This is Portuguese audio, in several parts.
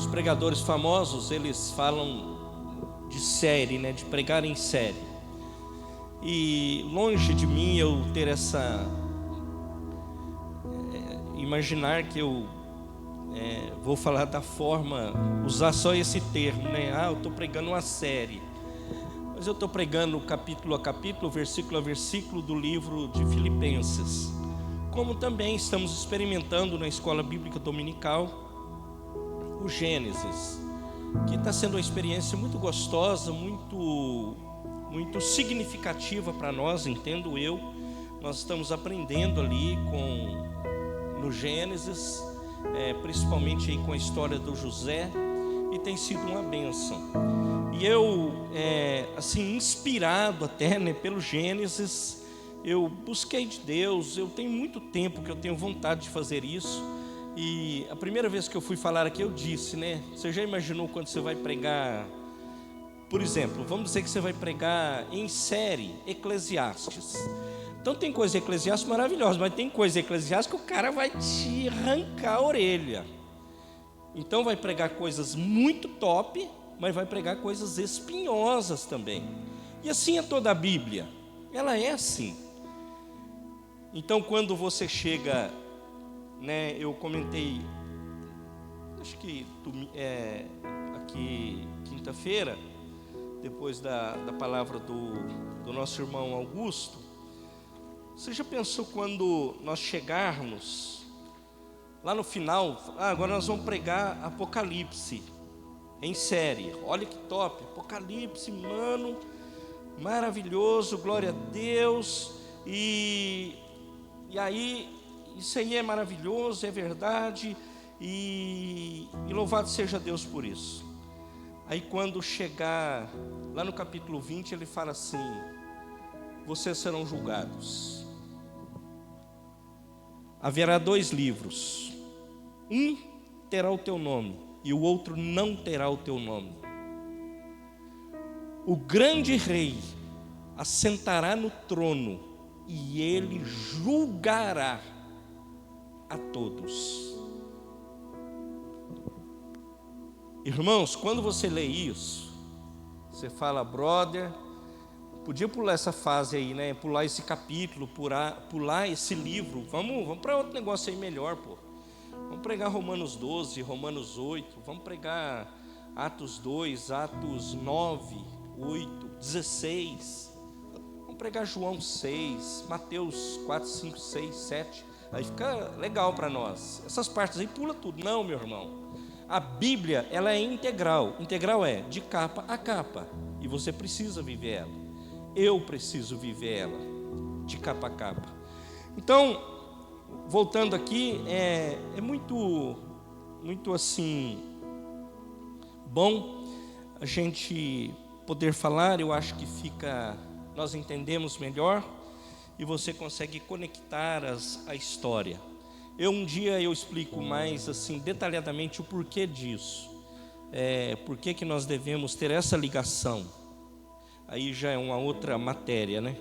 Os pregadores famosos, eles falam de série, né? De pregar em série. E longe de mim eu ter imaginar que eu vou falar da forma, usar só esse termo, né? Eu estou pregando uma série. Mas eu estou pregando capítulo a capítulo, versículo a versículo do livro de Filipenses. Como também estamos experimentando na escola bíblica dominical o Gênesis, que está sendo uma experiência muito gostosa, muito significativa para nós, entendo eu. Nós estamos aprendendo ali no Gênesis, principalmente aí com a história do José, e tem sido uma bênção. E eu, assim, inspirado até, né, pelo Gênesis, eu busquei de Deus. Eu tenho muito tempo que eu tenho vontade de fazer isso. E a primeira vez que eu fui falar aqui, eu disse, né? Você já imaginou quando você vai pregar, por exemplo, vamos dizer que você vai pregar em série Eclesiastes. Então tem coisa eclesiástica maravilhosa, mas tem coisa eclesiástica que o cara vai te arrancar a orelha. Então vai pregar coisas muito top, mas vai pregar coisas espinhosas também. E assim é toda a Bíblia, ela é assim. Então quando você chega, né, eu comentei, acho que aqui quinta-feira, depois da palavra do nosso irmão Augusto. Você já pensou quando nós chegarmos lá no final, agora nós vamos pregar Apocalipse em série. Olha que top, Apocalipse, mano, maravilhoso, glória a Deus. E aí, isso aí é maravilhoso, é verdade, e louvado seja Deus por isso. Aí quando chegar lá no capítulo 20, ele fala assim: vocês serão julgados. Haverá 2 livros, um terá o teu nome e o outro não terá o teu nome. O grande rei assentará no trono e ele julgará a todos. Irmãos, quando você lê isso, você fala: brother, podia pular essa fase aí, né? Pular esse capítulo, pular esse livro. Vamos para outro negócio aí melhor, pô. Vamos pregar Romanos 12, Romanos 8. Vamos pregar Atos 2, Atos 9, 8, 16. Vamos pregar João 6, Mateus 4, 5, 6, 7. Aí fica legal para nós. Essas partes aí pula tudo. Não, meu irmão. A Bíblia, ela é integral. Integral é de capa a capa. E você precisa viver ela. Eu preciso viver ela de capa a capa. Então, voltando aqui, é muito assim bom a gente poder falar. Eu acho que nós entendemos melhor e você consegue conectar a história. Um dia eu explico mais assim detalhadamente o porquê disso, por que nós devemos ter essa ligação. Aí já é uma outra matéria, né?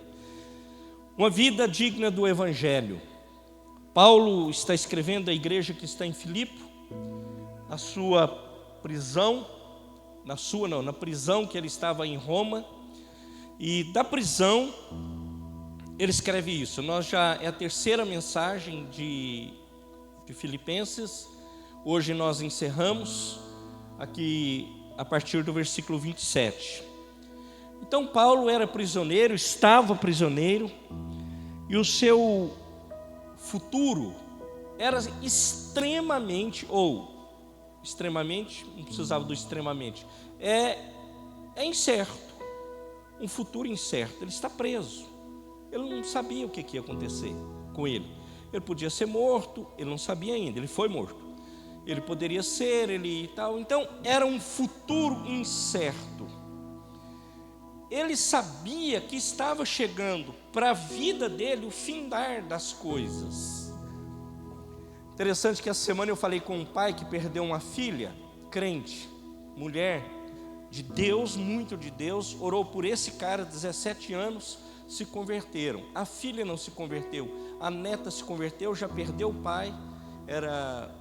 Uma vida digna do Evangelho. Paulo está escrevendo à igreja que está em Filipe, na sua prisão, na prisão que ele estava em Roma, e da prisão ele escreve isso. É a terceira mensagem de Filipenses. Hoje nós encerramos aqui a partir do versículo 27. Então Paulo era prisioneiro, estava prisioneiro, e o seu futuro era extremamente, não precisava do extremamente, é incerto, um futuro incerto. Ele está preso, ele não sabia o que ia acontecer com ele. Ele podia ser morto, ele não sabia ainda, ele foi morto. Ele poderia ser, ele e tal. Então era um futuro incerto. Ele sabia que estava chegando para a vida dele o findar das coisas. Interessante que essa semana eu falei com um pai que perdeu uma filha, crente, mulher, de Deus, muito de Deus, orou por esse cara, 17 anos, se converteram. A filha não se converteu, a neta se converteu, já perdeu o pai, era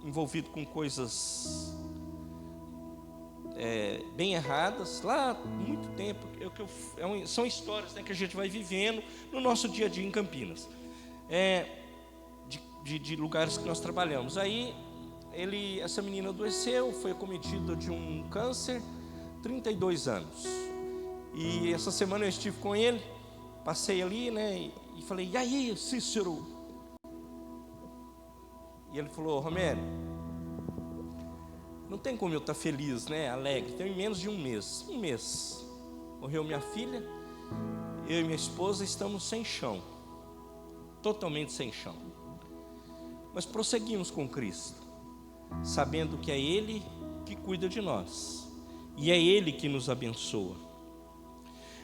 envolvido com coisas bem erradas, lá há muito tempo, são histórias, né, que a gente vai vivendo no nosso dia a dia em Campinas, de lugares que nós trabalhamos. Aí essa menina adoeceu, foi acometida de um câncer, 32 anos. E essa semana eu estive com ele, passei ali, né, e falei: e aí, Cícero? E ele falou: Romério, não tem como eu estar feliz, né, alegre. Tem menos de um mês. Morreu minha filha, eu e minha esposa estamos sem chão, totalmente sem chão. Mas prosseguimos com Cristo, sabendo que é Ele que cuida de nós, e é Ele que nos abençoa.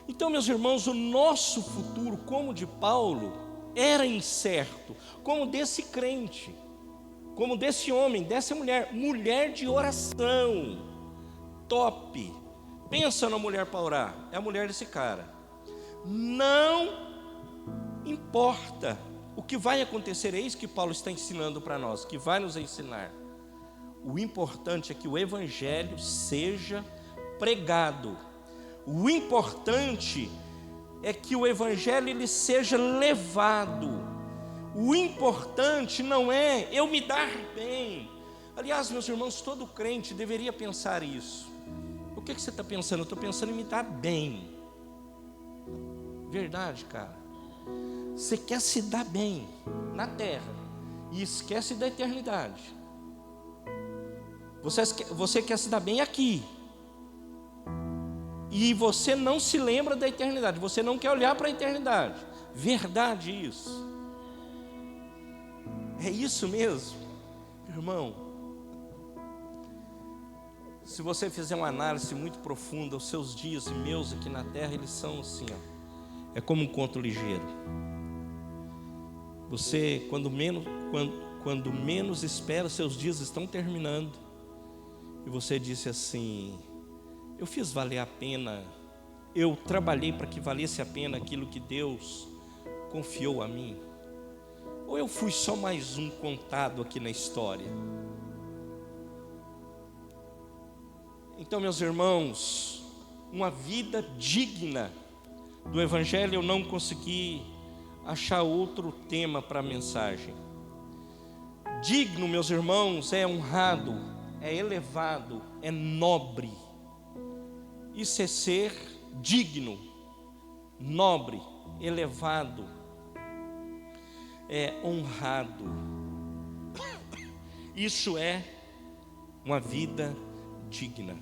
Então, meus irmãos, o nosso futuro, como de Paulo, era incerto, como desse crente, como desse homem, dessa mulher de oração, top. Pensa na mulher para orar, é a mulher desse cara. Não importa o que vai acontecer, é isso que Paulo está ensinando para nós, que vai nos ensinar. O importante é que o evangelho seja pregado. O importante é que o evangelho ele seja levado. O importante não é eu me dar bem. Aliás, meus irmãos, todo crente deveria pensar isso. O que você está pensando? Eu estou pensando em me dar bem. Verdade, cara. Você quer se dar bem na terra e esquece da eternidade. Você quer se dar bem aqui e você não se lembra da eternidade. Você não quer olhar para a eternidade. Verdade isso. É isso mesmo, irmão. Se você fizer uma análise muito profunda, os seus dias e meus aqui na terra, eles são assim, ó. É como um conto ligeiro. Você, quando menos espera, seus dias estão terminando. E você disse assim: eu fiz valer a pena, eu trabalhei para que valesse a pena aquilo que Deus confiou a mim? Ou eu fui só mais um contado aqui na história? Então, meus irmãos, uma vida digna do Evangelho, eu não consegui achar outro tema para a mensagem. Digno, meus irmãos, é honrado, é elevado, é nobre. Isso é ser digno, nobre, elevado, é honrado. Isso é uma vida digna.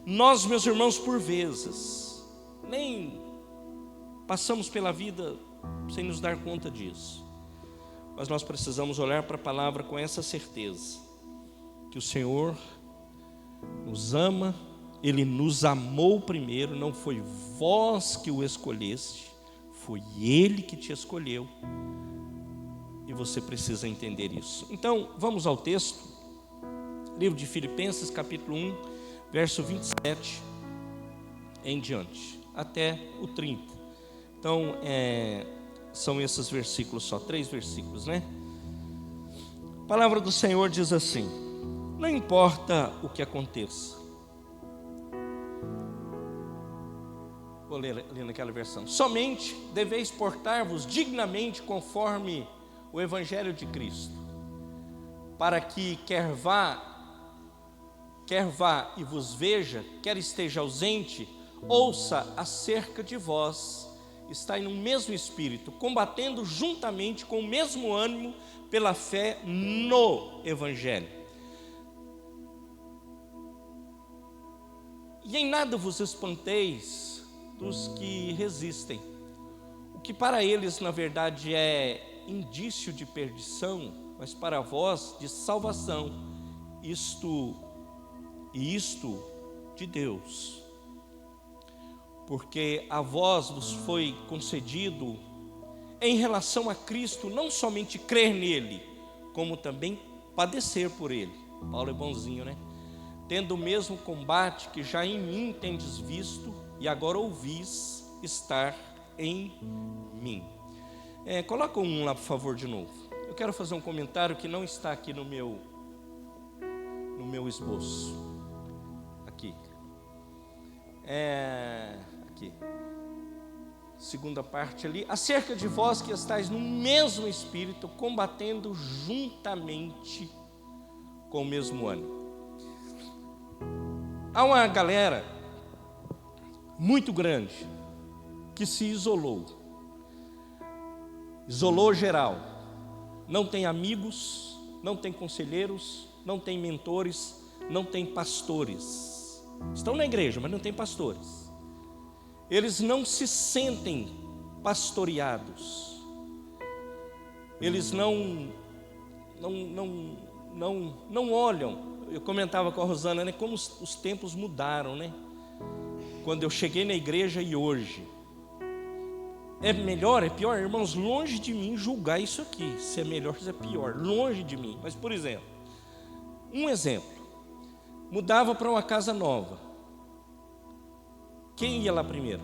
Nós, meus irmãos, por vezes, nem passamos pela vida sem nos dar conta disso. Mas nós precisamos olhar para a palavra com essa certeza, que o Senhor nos ama, Ele nos amou primeiro, não foi vós que o escolheste, foi Ele que te escolheu, e você precisa entender isso. Então, vamos ao texto, livro de Filipenses, capítulo 1, verso 27 em diante, até o 30. Então, são esses versículos só, 3 versículos, né? A palavra do Senhor diz assim: não importa o que aconteça. Vou ler naquela versão. Somente deveis portar-vos dignamente conforme o Evangelho de Cristo, para que quer vá e vos veja, quer esteja ausente, ouça acerca de vós, estai no mesmo espírito, combatendo juntamente com o mesmo ânimo pela fé no Evangelho. E em nada vos espanteis dos que resistem, o que para eles na verdade é indício de perdição, mas para vós de salvação, isto de Deus. Porque a vós nos foi concedido, em relação a Cristo, não somente crer nele, como também padecer por ele. Paulo é bonzinho, né? Tendo o mesmo combate que já em mim tendes visto, e agora ouvis estar em mim. Coloca um lá, por favor, de novo. Eu quero fazer um comentário que não está aqui no meu esboço. aqui. Aqui. Segunda parte ali. Acerca de vós que estáis no mesmo espírito, combatendo juntamente com o mesmo ânimo. Há uma galera muito grande que se isolou geral, não tem amigos, não tem conselheiros, não tem mentores, não tem pastores. Estão na igreja, mas não tem pastores. Eles não se sentem pastoreados. Eles não olham. Eu comentava com a Rosana, né, como os tempos mudaram, né? Quando eu cheguei na igreja e hoje. É melhor, é pior? Irmãos, longe de mim julgar isso aqui, se é melhor, se é pior, longe de mim. Mas, por exemplo, mudava para uma casa nova. Quem ia lá primeiro?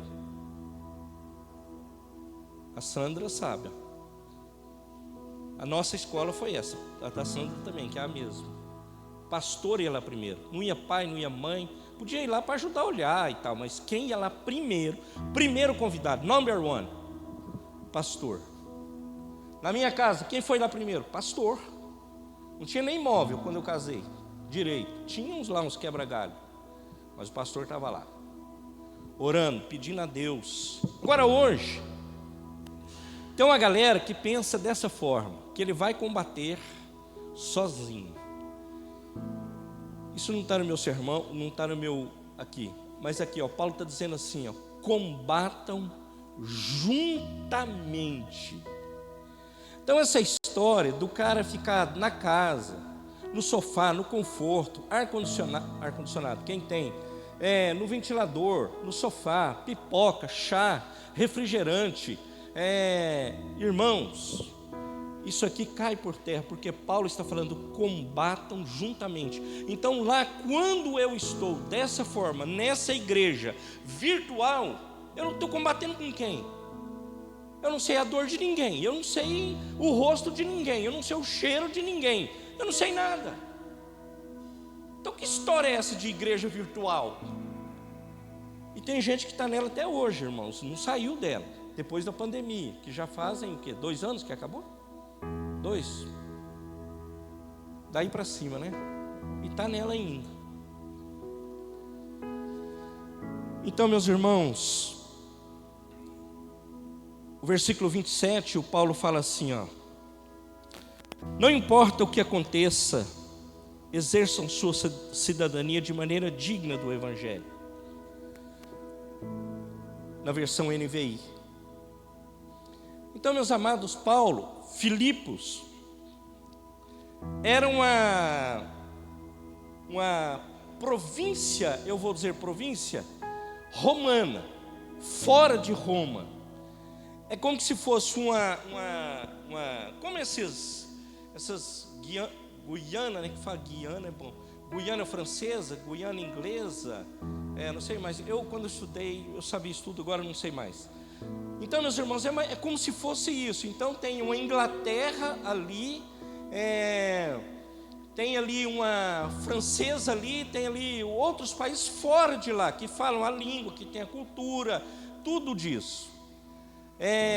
A Sandra sabe. A nossa escola foi essa, a da Sandra também, que é a mesma. Pastor ia lá primeiro, não ia pai, não ia mãe, podia ir lá para ajudar a olhar e tal, mas quem ia lá primeiro convidado, number one, pastor. Na minha casa, quem foi lá primeiro? Pastor. Não tinha nem móvel quando eu casei, direito, tinha uns quebra-galho, mas o pastor estava lá, orando, pedindo a Deus. Agora hoje, tem uma galera que pensa dessa forma, que ele vai combater sozinho. Isso não está no meu sermão, não está no meu aqui, mas aqui, ó, Paulo está dizendo assim, ó, combatam juntamente. Então essa história do cara ficar na casa, no sofá, no conforto, ar-condicionado, quem tem? No ventilador, no sofá, pipoca, chá, refrigerante, irmãos, isso aqui cai por terra, porque Paulo está falando, combatam juntamente. Então lá, quando eu estou dessa forma, nessa igreja virtual, eu não estou combatendo com quem? Eu não sei a dor de ninguém, eu não sei o rosto de ninguém, eu não sei o cheiro de ninguém, eu não sei nada. Então que história é essa de igreja virtual? E tem gente que está nela até hoje, irmãos, não saiu dela, depois da pandemia, que já fazem o quê? 2 anos que acabou? 2? Daí para cima, né? E está nela ainda. Então, meus irmãos, o versículo 27, o Paulo fala assim, ó: não importa o que aconteça, exerçam sua cidadania de maneira digna do Evangelho. Na versão NVI. Então, meus amados, Filipos era uma província, eu vou dizer província, romana, fora de Roma. É como se fosse como essas Guiana, né, que fala Guiana é bom, Guiana francesa, Guiana inglesa, não sei mais, quando eu estudei, eu sabia isso tudo, agora não sei mais. Então, meus irmãos, é como se fosse isso. Então tem uma Inglaterra ali, tem ali uma francesa ali, tem ali outros países fora de lá, que falam a língua, que tem a cultura, tudo disso.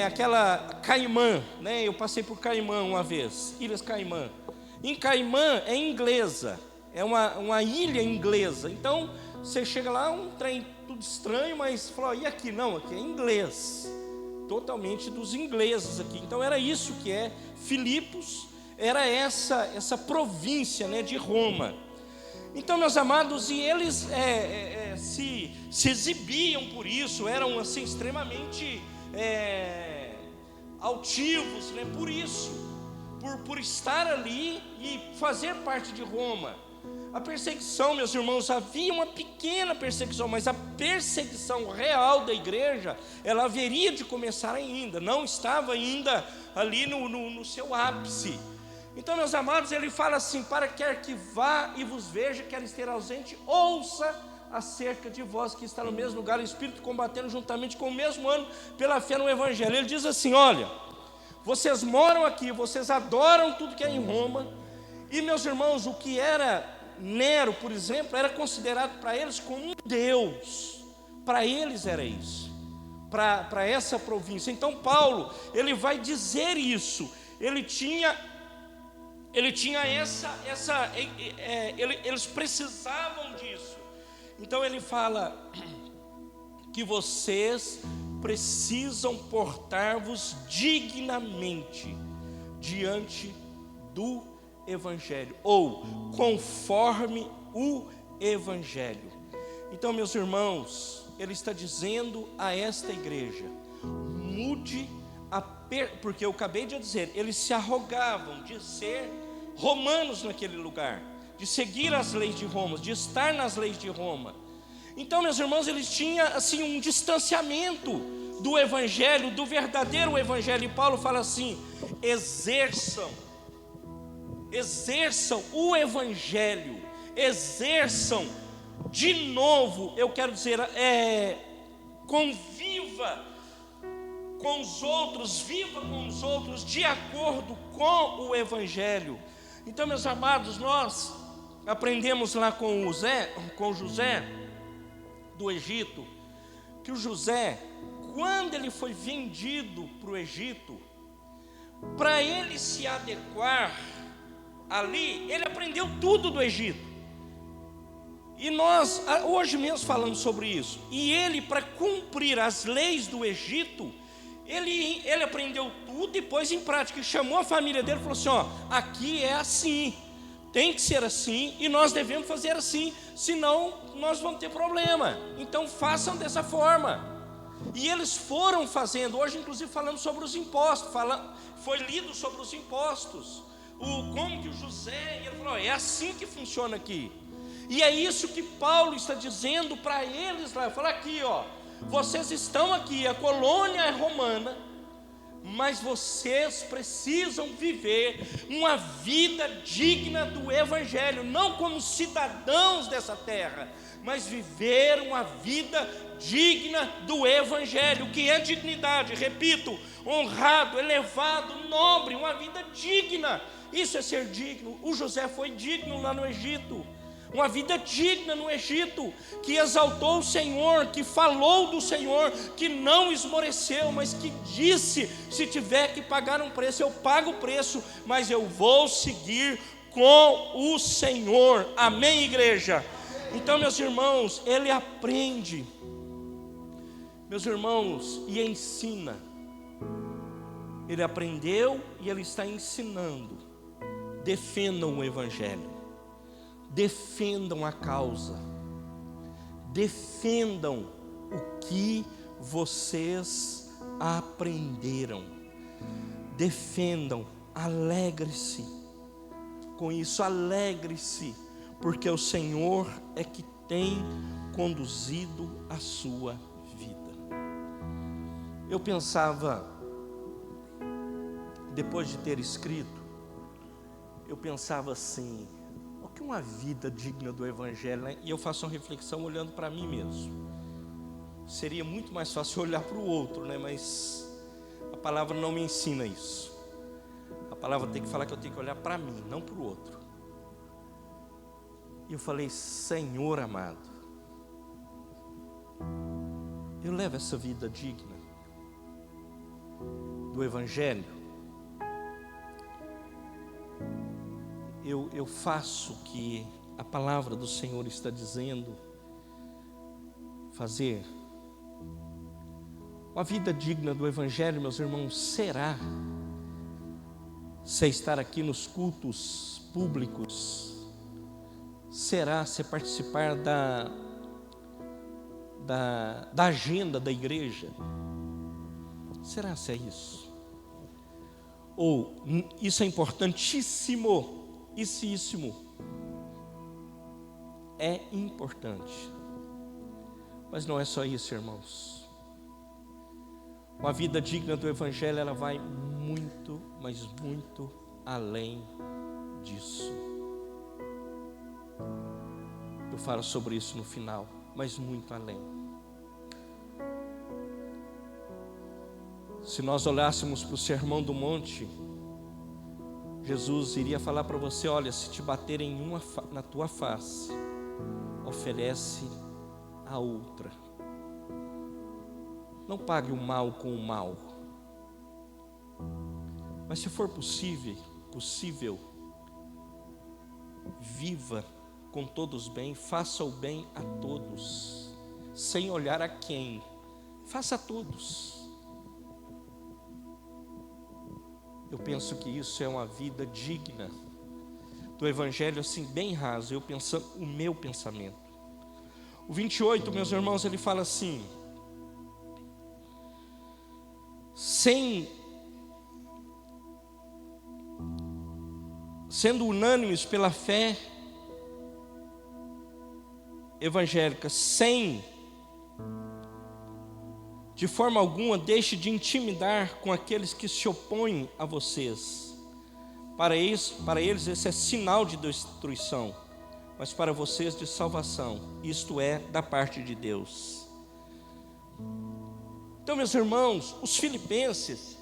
Aquela Caimã, né? Eu passei por Caimã uma vez, Ilhas Caimã. Em Caimã é inglesa, é uma ilha inglesa. Então você chega lá, um trem tudo estranho, mas falou, e aqui? Não, aqui é inglês, totalmente dos ingleses aqui. Então era isso que é Filipos, era essa província, né, de Roma. Então, meus amados, e eles se exibiam por isso, eram assim extremamente altivos, né, por isso, por estar ali e fazer parte de Roma. A perseguição, meus irmãos, havia uma pequena perseguição, mas a perseguição real da igreja, ela haveria de começar ainda, não estava ainda ali no seu ápice. Então, meus amados, ele fala assim, para quer que vá e vos veja, quer esteja ausente, ouça acerca de vós que está no mesmo lugar, o Espírito combatendo juntamente com o mesmo ânimo pela fé no Evangelho. Ele diz assim, olha, vocês moram aqui, vocês adoram tudo que é em Roma, e meus irmãos, o que era Nero, por exemplo, era considerado para eles como um deus. Para eles era isso, para essa província. Então Paulo, ele vai dizer isso. Eles precisavam disso. Então ele fala que vocês precisam portar-vos dignamente diante do Evangelho, ou conforme o Evangelho. Então, meus irmãos, ele está dizendo a esta igreja: mude porque eu acabei de dizer, eles se arrogavam de ser romanos naquele lugar, de seguir as leis de Roma, de estar nas leis de Roma. Então, meus irmãos, eles tinham assim um distanciamento do Evangelho, do verdadeiro Evangelho. E Paulo fala assim: exerçam o Evangelho, exerçam de novo, eu quero dizer, conviva com os outros, viva com os outros de acordo com o Evangelho. Então, meus amados, nós aprendemos lá com José do Egito, que o José, quando ele foi vendido para o Egito, para ele se adequar ali, ele aprendeu tudo do Egito. E nós hoje mesmo falamos sobre isso. E ele, para cumprir as leis do Egito, ele aprendeu tudo e pôs em prática. E chamou a família dele e falou assim: ó, aqui é assim, tem que ser assim, e nós devemos fazer assim, senão nós vamos ter problema. Então façam dessa forma. E eles foram fazendo. Hoje inclusive falamos sobre os impostos, foi lido sobre os impostos, como que o José, ele falou: é assim que funciona aqui. E é isso que Paulo está dizendo para eles lá. Fala aqui, ó, vocês estão aqui, a colônia é romana, mas vocês precisam viver uma vida digna do Evangelho, não como cidadãos dessa terra, mas viver uma vida digna do Evangelho. O que é dignidade? Repito, honrado, elevado, nobre, uma vida digna. Isso é ser digno. O José foi digno lá no Egito, uma vida digna no Egito, que exaltou o Senhor, que falou do Senhor, que não esmoreceu, mas que disse: se tiver que pagar um preço, eu pago o preço, mas eu vou seguir com o Senhor. Amém, igreja? Então, meus irmãos, ele aprende, meus irmãos, e ensina. Ele aprendeu e ele está ensinando. Defendam o Evangelho, defendam a causa, defendam o que vocês aprenderam, defendam, alegre-se com isso, alegre-se, porque o Senhor é que tem conduzido a sua vida. Eu pensava, depois de ter escrito, eu pensava assim: o que é uma vida digna do Evangelho, né? E eu faço uma reflexão olhando para mim mesmo. Seria muito mais fácil olhar para o outro, né? Mas a palavra não me ensina isso. A palavra tem que falar que eu tenho que olhar para mim, não para o outro. E eu falei: Senhor amado, eu levo essa vida digna do Evangelho. Eu faço o que a palavra do Senhor está dizendo fazer. Uma vida digna do Evangelho, meus irmãos, será você estar aqui nos cultos públicos, será você participar da agenda da igreja, será se é isso? Ou isso é importantíssimo, é importante, mas não é só isso, irmãos. Uma vida digna do Evangelho, ela vai muito, mas muito além disso. Eu falo sobre isso no final, mas muito além. Se nós olhássemos para o Sermão do Monte, Jesus iria falar para você: olha, se te baterem na tua face, oferece a outra. Não pague o mal com o mal. Mas se for possível, viva com todos bem, faça o bem a todos, sem olhar a quem, faça a todos. Eu penso que isso é uma vida digna do evangelho, assim, bem raso, eu pensando o meu pensamento. O 28, meus irmãos, ele fala assim: sendo unânimes pela fé evangélica, sem de forma alguma deixe de intimidar com aqueles que se opõem a vocês. Para eles esse é sinal de destruição, mas para vocês de salvação, isto é, da parte de Deus. Então, meus irmãos, os filipenses,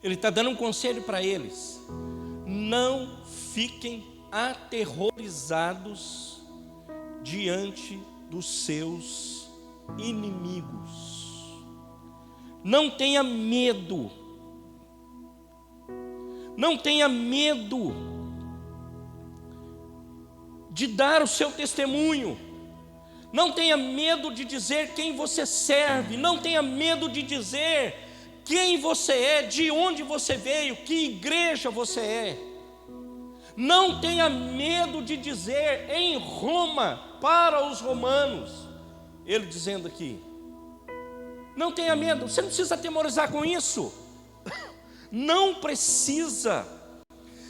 ele está dando um conselho para eles: não fiquem aterrorizados diante dos seus inimigos. Não tenha medo. Não tenha medo de dar o seu testemunho. Não tenha medo de dizer quem você serve. Não tenha medo de dizer quem você é, de onde você veio, que igreja você é. Não tenha medo de dizer em Roma para os romanos. Ele dizendo aqui, não tenha medo, você não precisa atemorizar com isso. Não precisa.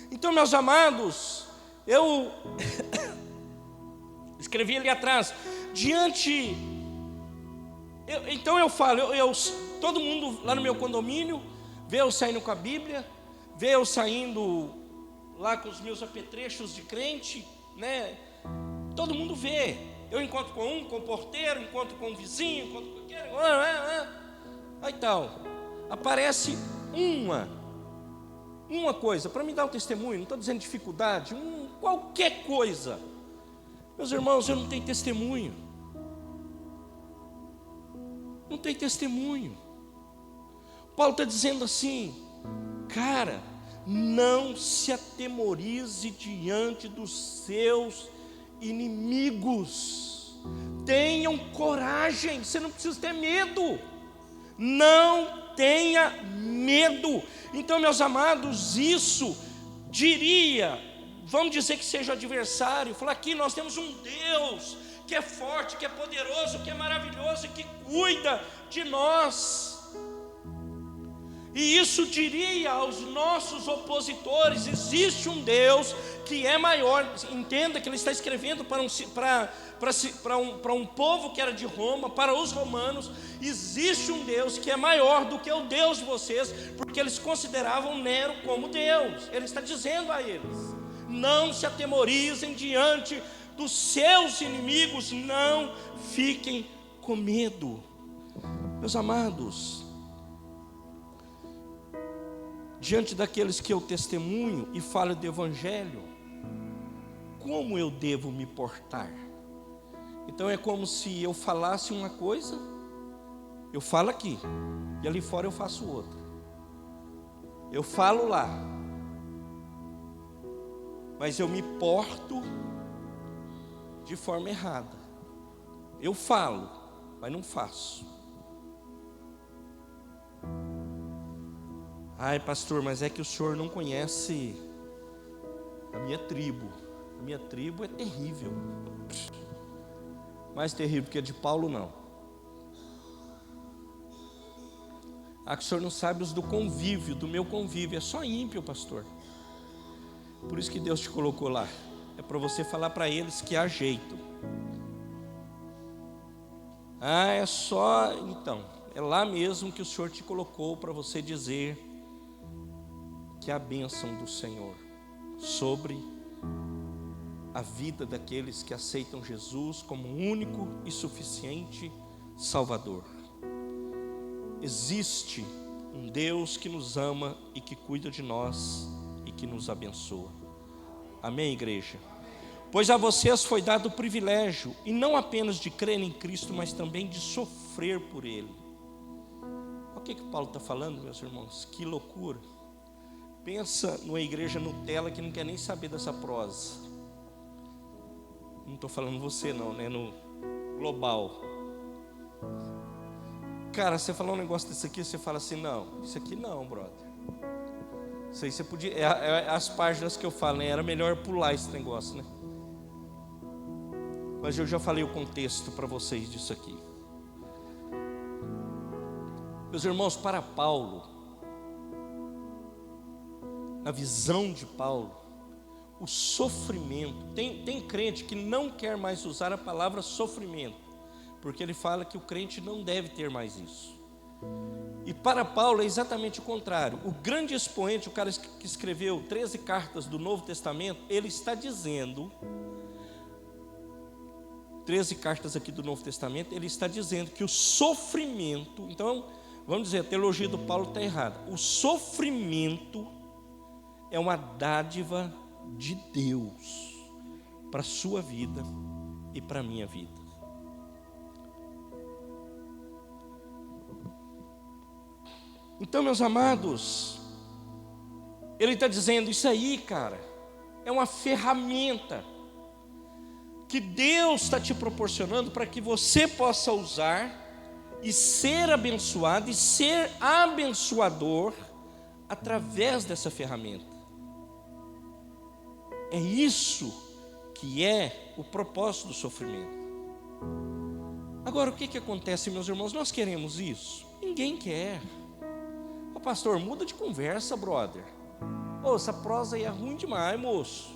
Então, meus amados, eu escrevi ali atrás, então eu falo, todo mundo lá no meu condomínio vê eu saindo com a Bíblia, vê eu saindo lá com os meus apetrechos de crente, né? Todo mundo vê. Eu encontro com o porteiro, encontro com o vizinho, encontro com aquele, aí tal. Aparece uma coisa para me dar o testemunho. Não estou dizendo dificuldade, qualquer coisa. Meus irmãos, eu não tenho testemunho. Não tem testemunho. Paulo está dizendo assim, cara, não se atemorize diante dos seus inimigos. Tenham coragem, você não precisa ter medo. Não tenha medo. Então, meus amados, isso diria, vamos dizer que seja o adversário, falar: aqui nós temos um Deus que é forte, que é poderoso, que é maravilhoso e que cuida de nós. E isso diria aos nossos opositores: existe um Deus que é maior. Entenda que ele está escrevendo para um povo que era de Roma, para os romanos. Existe um Deus que é maior do que o Deus de vocês, porque eles consideravam Nero como Deus. Ele está dizendo a eles: não se atemorizem diante dos seus inimigos, não fiquem com medo. Meus amados, diante daqueles que eu testemunho e falo do evangelho, como eu devo me portar? Então é como se eu falasse uma coisa, eu falo aqui, e ali fora eu faço outra. Eu falo lá, mas eu me porto de forma errada. Eu falo, mas não faço. Ai, pastor, mas é que o senhor não conhece a minha tribo. A minha tribo é terrível. Mais terrível que a de Paulo, não. Ah, que o senhor não sabe os do convívio, do meu convívio. É só ímpio, pastor. Por isso que Deus te colocou lá. É para você falar para eles que há jeito. Ah, é só... Então, é lá mesmo que o Senhor te colocou para você dizer que a bênção do Senhor sobre a vida daqueles que aceitam Jesus como único e suficiente Salvador. Existe Um Deus que nos ama e que cuida de nós e que nos abençoa. Amém, igreja? Pois a vocês foi dado o privilégio, e não apenas de crer em Cristo, mas também de sofrer por Ele. Olha o que Paulo está falando, meus irmãos, que loucura. Pensa numa igreja Nutella que não quer nem saber dessa prosa. Não estou falando você não, né? No global. Cara, você falar um negócio desse aqui, você fala assim, não, isso aqui não, brother. Isso aí você podia, as páginas que eu falo, né? Era melhor pular esse negócio, né? Mas eu já falei o contexto para vocês disso aqui. Meus irmãos, para Paulo, na visão de Paulo, o sofrimento, tem crente que não quer mais usar a palavra sofrimento, porque ele fala que o crente não deve ter mais isso. E para Paulo é exatamente o contrário. O grande expoente, o cara que escreveu 13 cartas do Novo Testamento, ele está dizendo, 13 cartas aqui do Novo Testamento, ele está dizendo que o sofrimento, então, vamos dizer, a teologia do Paulo está errada. O sofrimento é uma dádiva de Deus para a sua vida e para a minha vida. Então, meus amados, ele está dizendo, isso aí, cara, é uma ferramenta que Deus está te proporcionando para que você possa usar e ser abençoado e ser abençoador através dessa ferramenta. É isso que é o propósito do sofrimento. Agora, o que acontece, meus irmãos? Nós queremos isso? Ninguém quer. Ô pastor, muda de conversa, brother. Ô, essa prosa aí é ruim demais, moço.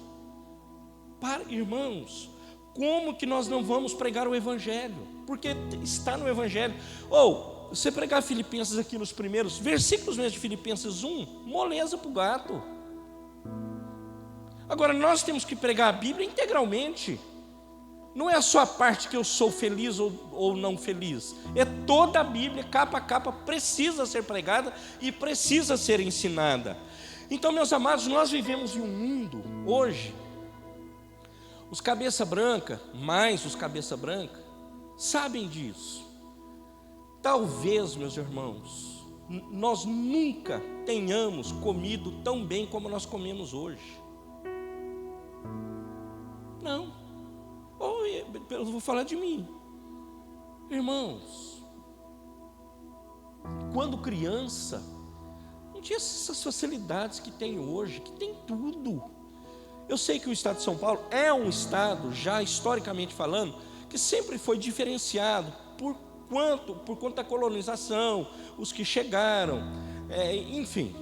Para, irmãos, como que nós não vamos pregar o Evangelho? Porque está no Evangelho. Ou, você pregar Filipenses aqui nos primeiros versículos mesmo de Filipenses 1, moleza para o gato. Agora, nós temos que pregar a Bíblia integralmente. Não é só a parte que eu sou feliz ou não feliz. É toda a Bíblia, capa a capa, precisa ser pregada e precisa ser ensinada. Então, meus amados, nós vivemos em um mundo, hoje, os cabeça branca, mais os cabeça branca, sabem disso. Talvez, meus irmãos, nós nunca tenhamos comido tão bem como nós comemos hoje. Não. Eu vou falar de mim. Irmãos, quando criança, não tinha essas facilidades que tem hoje, que tem tudo. Eu sei que o estado de São Paulo é um estado, já historicamente falando, que sempre foi diferenciado por conta da colonização, os que chegaram, enfim.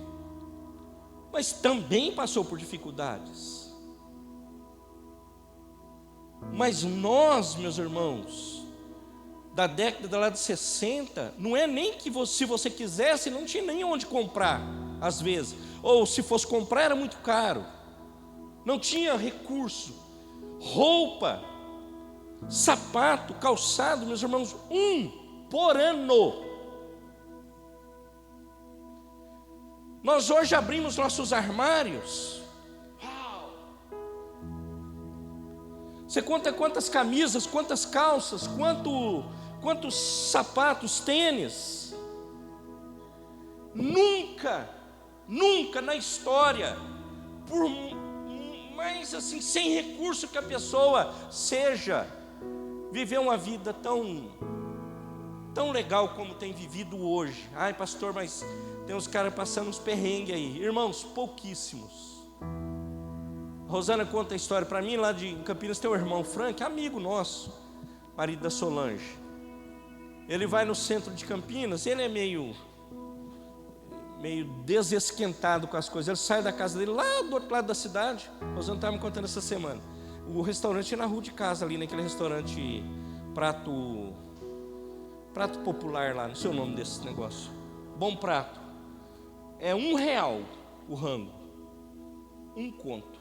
Mas também passou por dificuldades. Mas nós, meus irmãos, da década lá de 60, não é nem que se você quisesse, não tinha nem onde comprar, às vezes. Ou se fosse comprar, era muito caro. Não tinha recurso. Roupa, sapato, calçado, meus irmãos, um por ano. Nós hoje abrimos nossos armários. Você conta quantas camisas, quantas calças, quantos sapatos, tênis. Nunca na história, por mais assim, sem recurso que a pessoa seja, viver uma vida tão legal como tem vivido hoje. Ai, pastor, mas tem uns caras passando uns perrengues aí. Irmãos, pouquíssimos. Rosana conta a história para mim, lá em Campinas tem um irmão Frank, amigo nosso, marido da Solange. Ele vai no centro de Campinas, ele é meio desesquentado com as coisas. Ele sai da casa dele lá do outro lado da cidade. Rosana estava me contando essa semana. O restaurante é na rua de casa ali, naquele restaurante prato popular lá, não sei o nome desse negócio. Bom Prato. É R$1 o rango. 1 conto.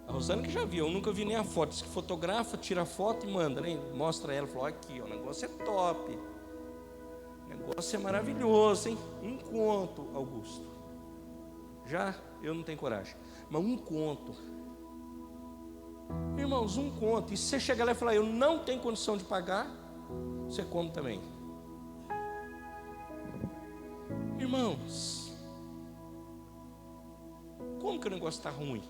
A Rosana que já viu, eu nunca vi nem a foto. Diz que fotografa, tira a foto e manda, né? Mostra ela, falou, aqui, o negócio é top. O negócio é maravilhoso, hein? Um conto, Augusto. Já eu não tenho coragem. Mas um conto. Irmãos, um conto. E se você chegar lá e falar, eu não tenho condição de pagar, você come também. Irmãos, como que o negócio está ruim?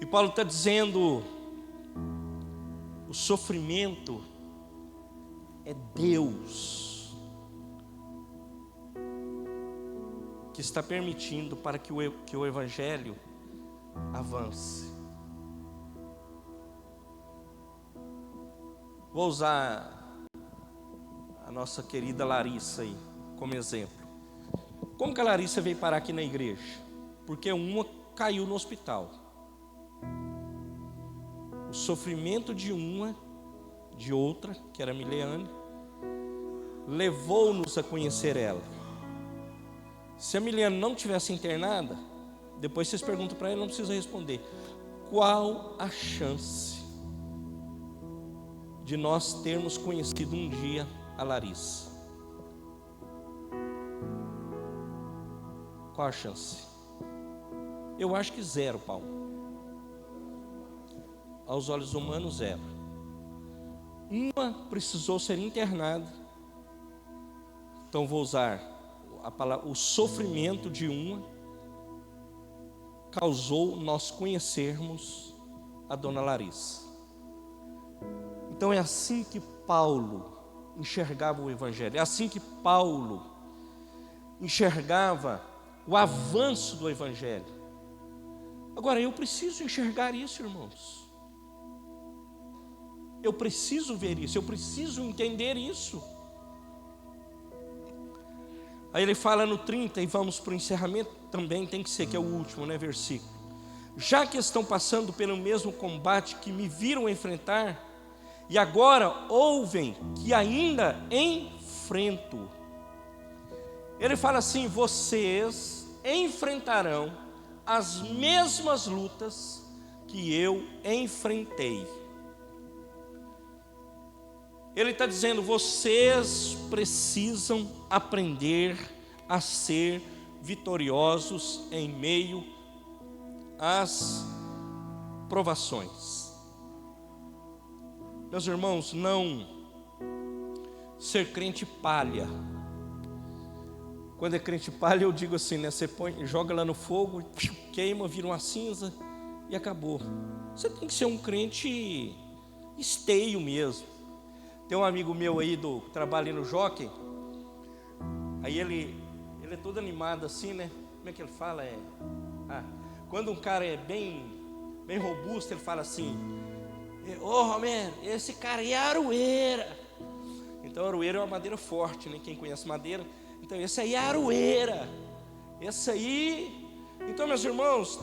E Paulo está dizendo, o sofrimento é Deus que está permitindo para que o Evangelho avance. Vou usar a nossa querida Larissa aí como exemplo. Como que a Larissa veio parar aqui na igreja? Porque uma caiu no hospital. O sofrimento de uma, de outra, que era a Mileane, levou-nos a conhecer ela. Se a Mileane não tivesse internada, depois vocês perguntam para ela, não precisa responder. Qual a chance de nós termos conhecido um dia a Larissa? Qual a chance? Eu acho que zero, Paulo. Aos olhos humanos, zero. Uma precisou ser internada. Então vou usar a palavra, o sofrimento de uma causou nós conhecermos a dona Larissa. Então é assim que Paulo enxergava o Evangelho, é assim que Paulo enxergava o avanço do Evangelho. Agora eu preciso enxergar isso, irmãos. Eu preciso ver isso, eu preciso entender isso. Aí ele fala no 30, e vamos para o encerramento, também tem que ser, que é o último, né, versículo. Já que estão passando pelo mesmo combate que me viram enfrentar, e agora ouvem que ainda enfrento. Ele fala assim, vocês enfrentarão as mesmas lutas que eu enfrentei. Ele está dizendo, vocês precisam aprender a ser vitoriosos em meio às provações. Meus irmãos, não ser crente palha. Quando é crente palha, eu digo assim, né? Você joga lá no fogo, queima, vira uma cinza e acabou. Você tem que ser um crente esteio mesmo. Tem um amigo meu aí do trabalho no Jockey. Aí ele é todo animado assim, né? Como é que ele fala? Quando um cara é bem robusto, ele fala assim: ô Romero, esse cara aí é aroeira. Então aroeira é uma madeira forte, né? Quem conhece madeira. Então esse aí é aroeira. Esse aí. Então, meus irmãos,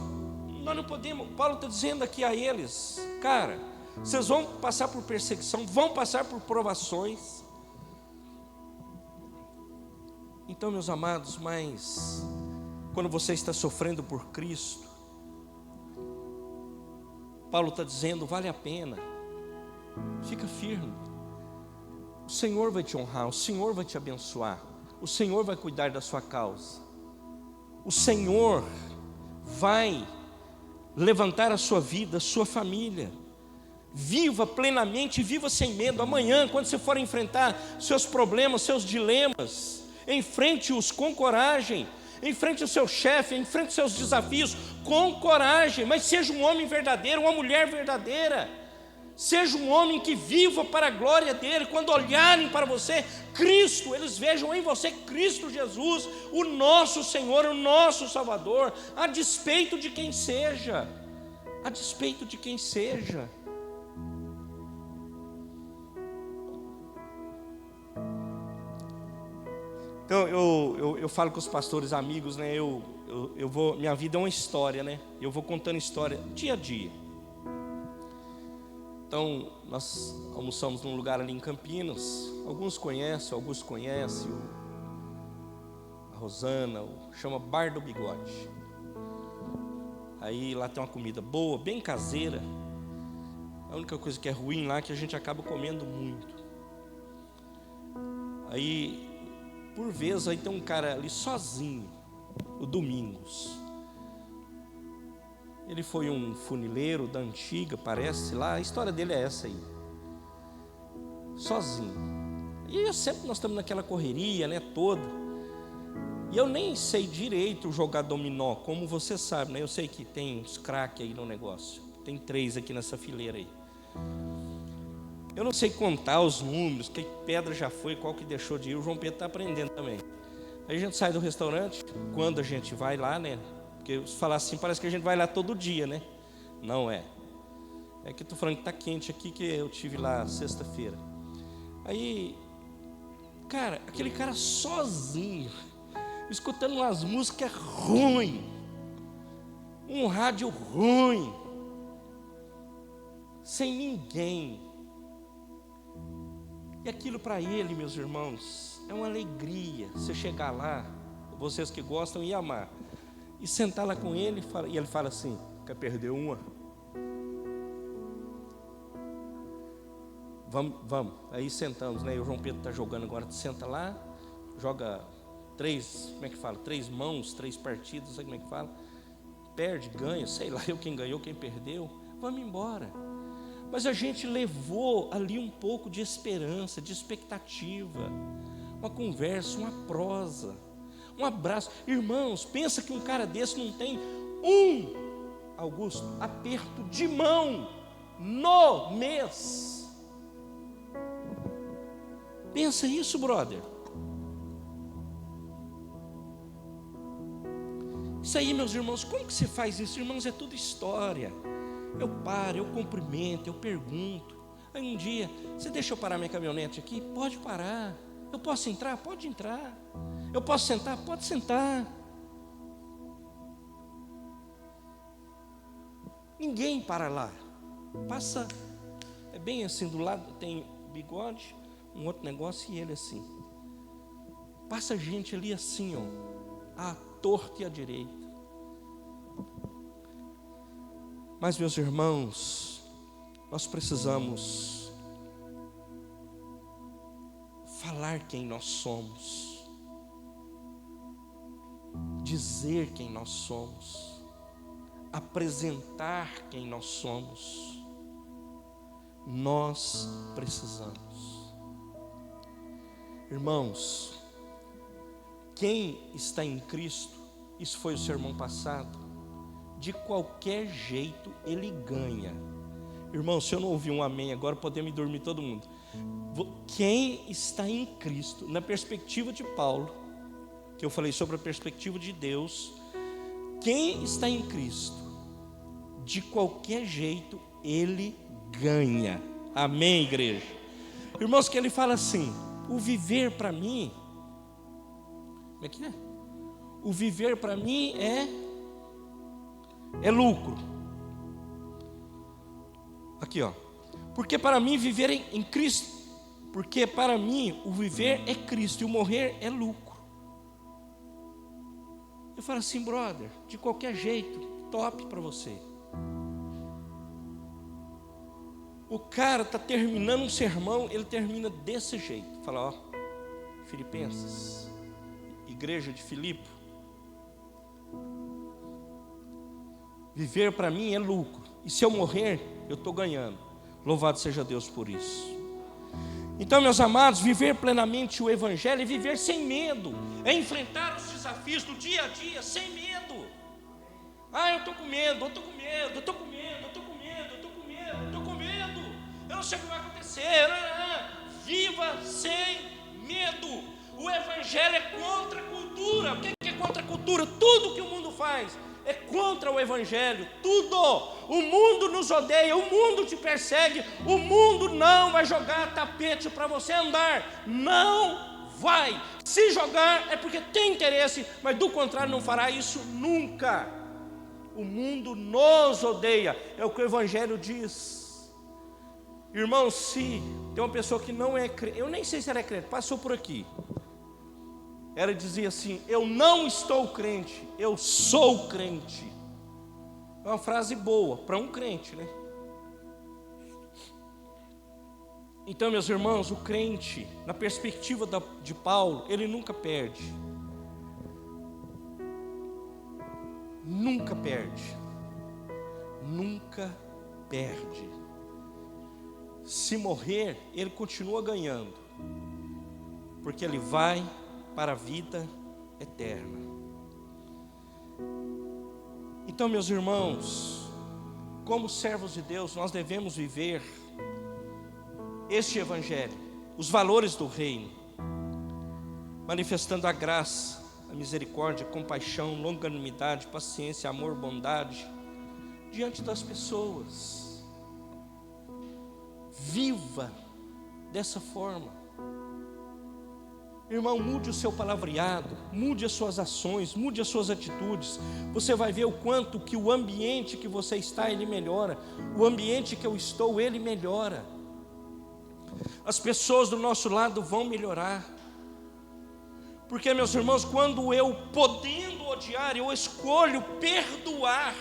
nós não podemos. Paulo está dizendo aqui a eles, cara, vocês vão passar por perseguição, vão passar por provações. Então, meus amados, mas quando você está sofrendo por Cristo, Paulo está dizendo, vale a pena. Fica firme. O Senhor vai te honrar, o Senhor vai te abençoar, o Senhor vai cuidar da sua causa, o Senhor vai levantar a sua vida, a sua família. Viva plenamente, viva sem medo. Amanhã, quando você for enfrentar seus problemas, seus dilemas, enfrente-os com coragem. Enfrente o seu chefe, enfrente os seus desafios com coragem. Mas seja um homem verdadeiro, uma mulher verdadeira. Seja um homem que viva para a glória dele. Quando olharem para você, Cristo, eles vejam em você Cristo Jesus, o nosso Senhor, o nosso Salvador, a despeito de quem seja. A despeito de quem seja. Então eu falo com os pastores amigos, né? Eu vou, minha vida é uma história, né? Eu vou contando história dia a dia. Então nós almoçamos num lugar ali em Campinas. Alguns conhecem a Rosana, chama Bar do Bigode. Aí lá tem uma comida boa, bem caseira. A única coisa que é ruim lá é que a gente acaba comendo muito. Aí, por vezes, aí tem um cara ali sozinho, o Domingos. Ele foi um funileiro da antiga, parece lá, a história dele é essa aí. Sozinho. E sempre nós estamos naquela correria, né, toda. E eu nem sei direito jogar dominó, como você sabe, né? Eu sei que tem uns craques aí no negócio. Tem 3 aqui nessa fileira aí. Eu não sei contar os números, que pedra já foi, qual que deixou de ir. O João Pedro está aprendendo também. Aí a gente sai do restaurante, quando a gente vai lá, né? Porque se falar assim, parece que a gente vai lá todo dia, né? Não é. É que eu estou falando que está quente aqui, que eu tive lá sexta-feira. Aí, cara, aquele cara sozinho, escutando umas músicas ruins, um rádio ruim, sem ninguém. E aquilo para ele, meus irmãos, é uma alegria. Você chegar lá, vocês que gostam, e amar, e sentar lá com ele, e ele fala assim: quer perder uma? Vamos. Aí sentamos, né? E o João Pedro está jogando agora. Senta lá, joga 3, como é que fala? 3 mãos, 3 partidas, não sei como é que fala. Perde, ganha, sei lá, eu quem ganhou, quem perdeu. Vamos embora. Mas a gente levou ali um pouco de esperança, de expectativa, uma conversa, uma prosa, um abraço. Irmãos, pensa que um cara desse não tem Augusto, aperto de mão no mês. Pensa isso, brother. Isso aí, meus irmãos, como que se faz isso? Irmãos, é tudo história. Eu paro, eu cumprimento, eu pergunto. Aí um dia, você deixa eu parar minha caminhonete aqui? Pode parar. Eu posso entrar? Pode entrar. Eu posso sentar? Pode sentar. Ninguém para lá. Passa, é bem assim, do lado tem bigode, um outro negócio e ele assim. Passa gente ali assim, ó, à torta e à direita. Mas, meus irmãos, nós precisamos falar quem nós somos, dizer quem nós somos, apresentar quem nós somos. Nós precisamos. Irmãos, quem está em Cristo, isso foi o sermão passado, de qualquer jeito ele ganha. Irmão, se eu não ouvir um amém agora, podemos dormir todo mundo. Quem está em Cristo, na perspectiva de Paulo, que eu falei sobre a perspectiva de Deus, quem está em Cristo, de qualquer jeito ele ganha. Amém, igreja? Irmãos, que ele fala assim: o viver para mim, como é que é? O viver para mim é lucro. Aqui, ó. Porque para mim viver em Cristo, porque para mim o viver é Cristo e o morrer é lucro. Eu falo assim, brother, de qualquer jeito, top para você. O cara está terminando um sermão, ele termina desse jeito. Fala, ó, Filipenses, igreja de Filipe, viver para mim é lucro, e se eu morrer, eu estou ganhando. Louvado seja Deus por isso. Então, meus amados, viver plenamente o Evangelho é viver sem medo, é enfrentar os desafios do dia a dia sem medo. Eu estou com medo, eu estou com medo, eu estou com medo, eu estou com medo, eu estou com medo, eu estou com medo, eu não sei o que vai acontecer. Viva sem medo. O Evangelho é contra a cultura. O que é contra a cultura? Tudo que o mundo faz é contra o Evangelho, tudo. O mundo nos odeia, o mundo te persegue, o mundo não vai jogar tapete para você andar, não vai. Se jogar é porque tem interesse, mas do contrário não fará isso nunca. O mundo nos odeia, é o que o Evangelho diz. Irmão, se tem uma pessoa que não é crente, eu nem sei se ela é crente, passou por aqui, ela dizia assim: eu não estou crente, eu sou crente. É uma frase boa para um crente, né? Então, meus irmãos, o crente, na perspectiva de Paulo, ele nunca perde. Nunca perde. Nunca perde. Se morrer, ele continua ganhando, porque ele vai para a vida eterna. Então, meus irmãos, como servos de Deus, nós devemos viver este evangelho, os valores do reino, manifestando a graça, a misericórdia, a compaixão, longanimidade, paciência, amor, bondade, diante das pessoas. Viva dessa forma. Irmão, mude o seu palavreado, mude as suas ações, mude as suas atitudes. Você vai ver o quanto que o ambiente que você está, ele melhora. O ambiente que eu estou, ele melhora. As pessoas do nosso lado vão melhorar. Porque, meus irmãos, quando eu, podendo odiar, eu escolho perdoar,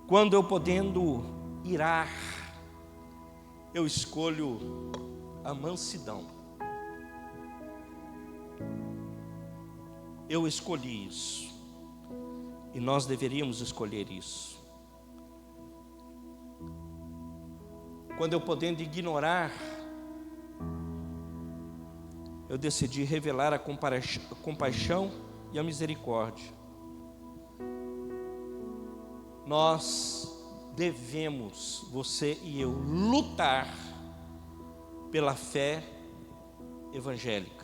quando eu, podendo irar, eu escolho a mansidão. Eu escolhi isso, e nós deveríamos escolher isso. Quando eu, podendo ignorar, eu decidi revelar a compaixão e a misericórdia. Nós devemos, você e eu, lutar pela fé evangélica.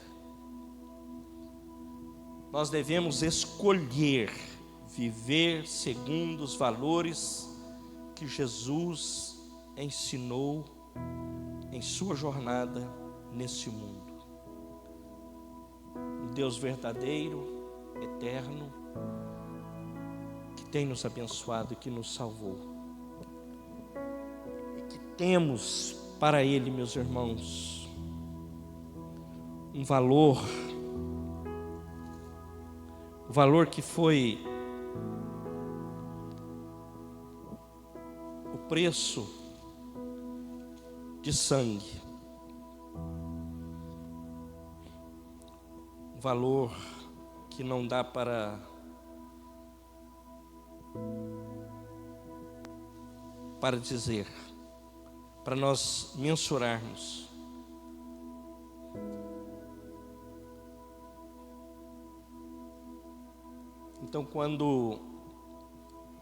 Nós devemos escolher viver segundo os valores que Jesus ensinou em sua jornada nesse mundo. Um Deus verdadeiro, eterno, que tem nos abençoado e que nos salvou. E que temos para Ele, meus irmãos, um valor, o valor que foi o preço de sangue, um valor que não dá para dizer, para nós mensurarmos. Então, quando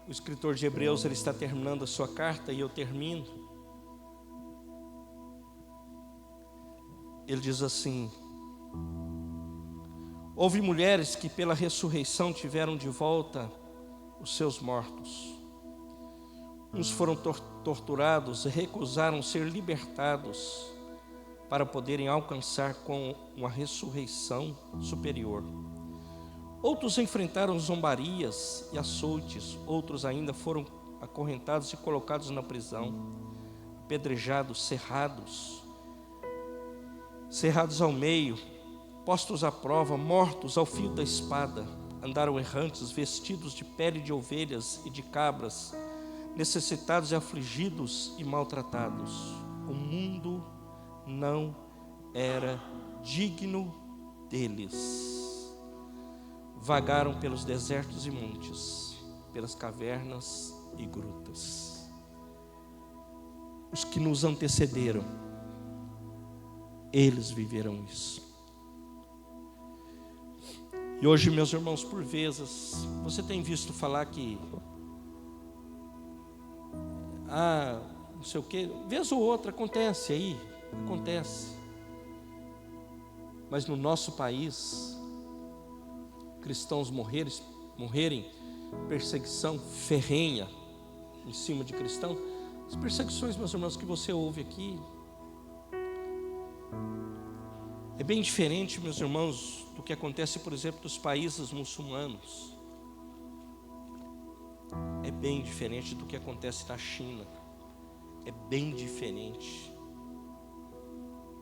o escritor de Hebreus ele está terminando a sua carta, e eu termino, ele diz assim: houve mulheres que pela ressurreição tiveram de volta os seus mortos. Uns foram torturados e recusaram ser libertados para poderem alcançar com uma ressurreição superior. Outros enfrentaram zombarias e açoites, outros ainda foram acorrentados e colocados na prisão, apedrejados, cerrados ao meio, postos à prova, mortos ao fio da espada. Andaram errantes, vestidos de pele de ovelhas e de cabras, necessitados e afligidos e maltratados. O mundo não era digno deles. Vagaram pelos desertos e montes, pelas cavernas e grutas. Os que nos antecederam, eles viveram isso. E hoje, meus irmãos, por vezes, você tem visto falar que não sei o que, vez ou outra acontece aí, acontece. Mas no nosso país, cristãos morrerem, perseguição ferrenha em cima de cristão. As perseguições, meus irmãos, que você ouve aqui, é bem diferente, meus irmãos, do que acontece, por exemplo, nos países muçulmanos. É bem diferente do que acontece na China. É bem diferente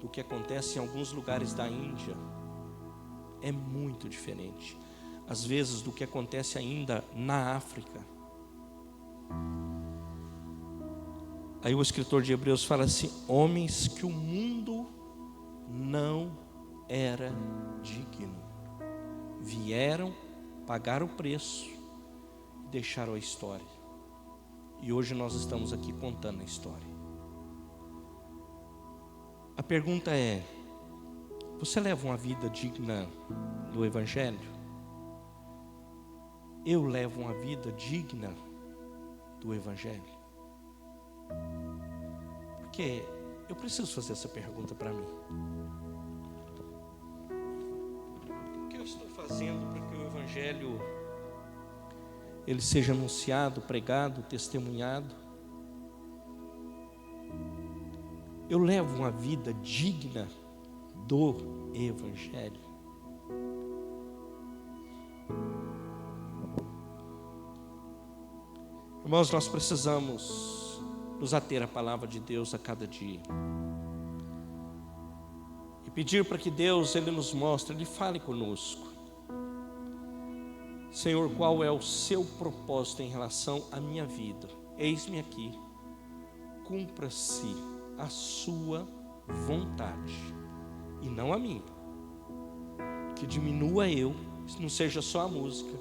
do que acontece em alguns lugares da Índia. é muito diferente, às vezes, do que acontece ainda na África. Aí o escritor de Hebreus fala assim: homens que o mundo não era digno, vieram, pagaram o preço, deixaram a história. E hoje nós estamos aqui contando a história. A pergunta é: você leva uma vida digna do Evangelho? Eu levo uma vida digna do Evangelho? Porque eu preciso fazer essa pergunta para mim. O que eu estou fazendo para que o Evangelho ele seja anunciado, pregado, testemunhado? Eu levo uma vida digna do Evangelho? Irmãos, nós precisamos nos ater à palavra de Deus a cada dia e pedir para que Deus Ele nos mostre, Ele fale conosco. Senhor, qual é o seu propósito em relação à minha vida? Eis-me aqui, cumpra-se a sua vontade e não a minha. Que diminua eu, não seja só a música,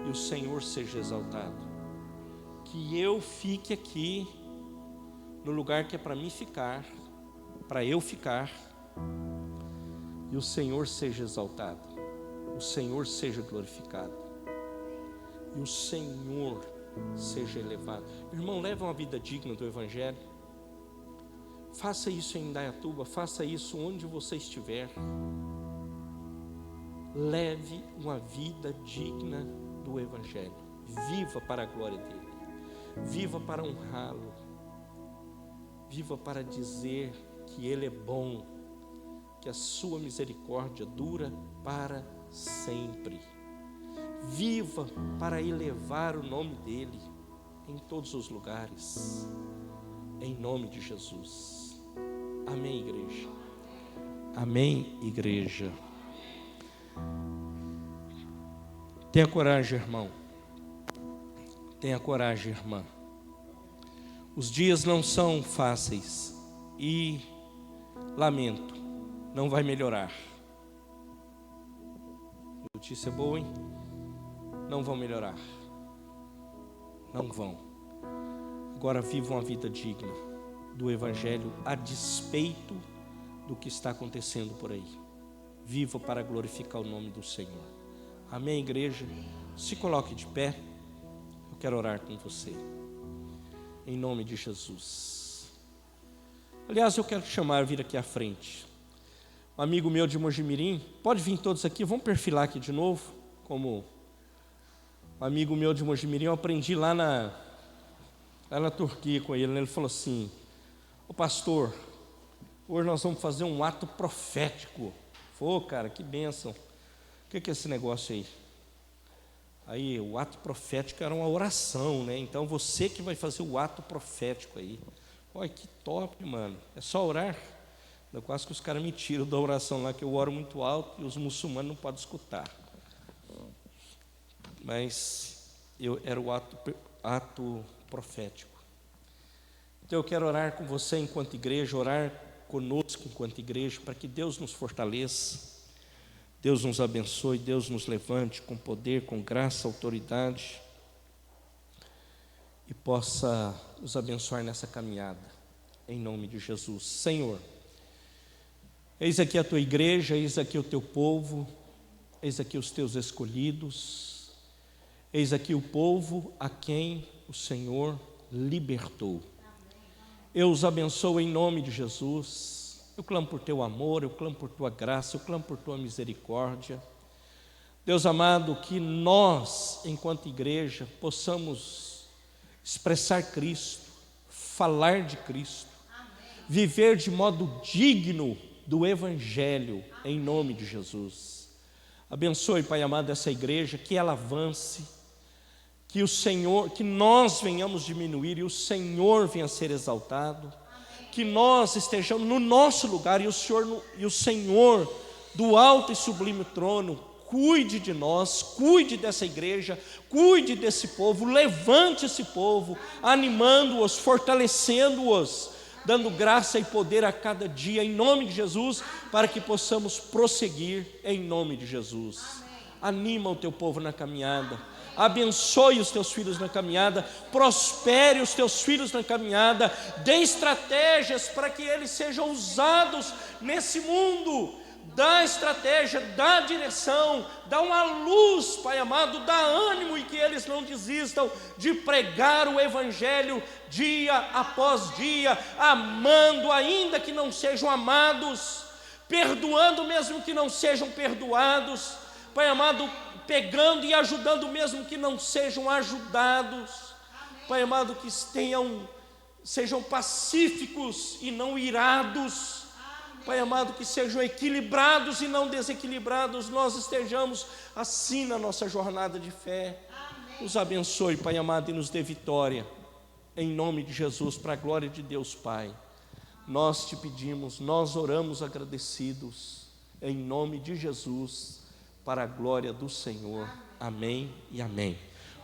e o Senhor seja exaltado. Que eu fique aqui no lugar que é para mim ficar, para eu ficar, e o Senhor seja exaltado, o Senhor seja glorificado, e o Senhor seja elevado. Irmão, leve uma vida digna do Evangelho. Faça isso em Indaiatuba, faça isso onde você estiver. Leve uma vida digna do Evangelho. Viva para a glória dele. Viva para honrá-lo. Viva para dizer que ele é bom, que a sua misericórdia dura para sempre. Viva para elevar o nome dele em todos os lugares, em nome de Jesus. Amém, igreja? Amém, igreja? Tenha coragem, irmão. Tenha coragem, irmã. Os dias não são fáceis e, lamento, não vai melhorar. Notícia boa, hein? Não vão melhorar. Não vão. Agora vivam uma vida digna do Evangelho a despeito do que está acontecendo por aí. Viva para glorificar o nome do Senhor. Amém, igreja? Se coloque de pé. Eu quero orar com você. Em nome de Jesus. Aliás, eu quero te chamar, vir aqui à frente. Um amigo meu de Mojimirim, pode vir todos aqui, vamos perfilar aqui de novo. Como um amigo meu de Mojimirim, eu aprendi lá na Turquia com ele, né? Ele falou assim: ô pastor, hoje nós vamos fazer um ato profético. Pô, cara, que bênção. O que é esse negócio aí? Aí o ato profético era uma oração, né? Então você que vai fazer o ato profético aí. Olha que top, mano. É só orar. Quase que os caras me tiram da oração lá, que eu oro muito alto e os muçulmanos não podem escutar. Mas era o ato profético. Então eu quero orar com você enquanto igreja, orar conosco enquanto igreja, para que Deus nos fortaleça, Deus nos abençoe, Deus nos levante com poder, com graça, autoridade, e possa nos abençoar nessa caminhada, em nome de Jesus. Senhor, eis aqui a tua igreja, eis aqui o teu povo, eis aqui os teus escolhidos, eis aqui o povo a quem o Senhor libertou. Eu os abençoo em nome de Jesus. Eu clamo por teu amor, eu clamo por tua graça, eu clamo por tua misericórdia. Deus amado, que nós, enquanto igreja, possamos expressar Cristo, falar de Cristo, viver de modo digno do Evangelho, em nome de Jesus. Abençoe, Pai amado, essa igreja, que ela avance, que o Senhor, que nós venhamos diminuir e o Senhor venha a ser exaltado, que nós estejamos no nosso lugar e o Senhor do alto e sublime trono, cuide de nós, cuide dessa igreja, cuide desse povo, levante esse povo, animando-os, fortalecendo-os, dando graça e poder a cada dia, em nome de Jesus, para que possamos prosseguir, em nome de Jesus. Anima o teu povo na caminhada, abençoe os teus filhos na caminhada, prospere os teus filhos na caminhada, dê estratégias para que eles sejam usados nesse mundo. Dá estratégia, dá direção, dá uma luz, Pai amado, dá ânimo, e que eles não desistam de pregar o Evangelho dia após dia, amando ainda que não sejam amados, perdoando mesmo que não sejam perdoados, Pai amado, pegando e ajudando mesmo que não sejam ajudados, Pai amado, que sejam pacíficos e não irados, Pai amado, que sejam equilibrados e não desequilibrados, nós estejamos assim na nossa jornada de fé. Nos abençoe, Pai amado, e nos dê vitória, em nome de Jesus, para a glória de Deus Pai. Nós te pedimos, nós oramos agradecidos, em nome de Jesus, para a glória do Senhor. Amém e amém.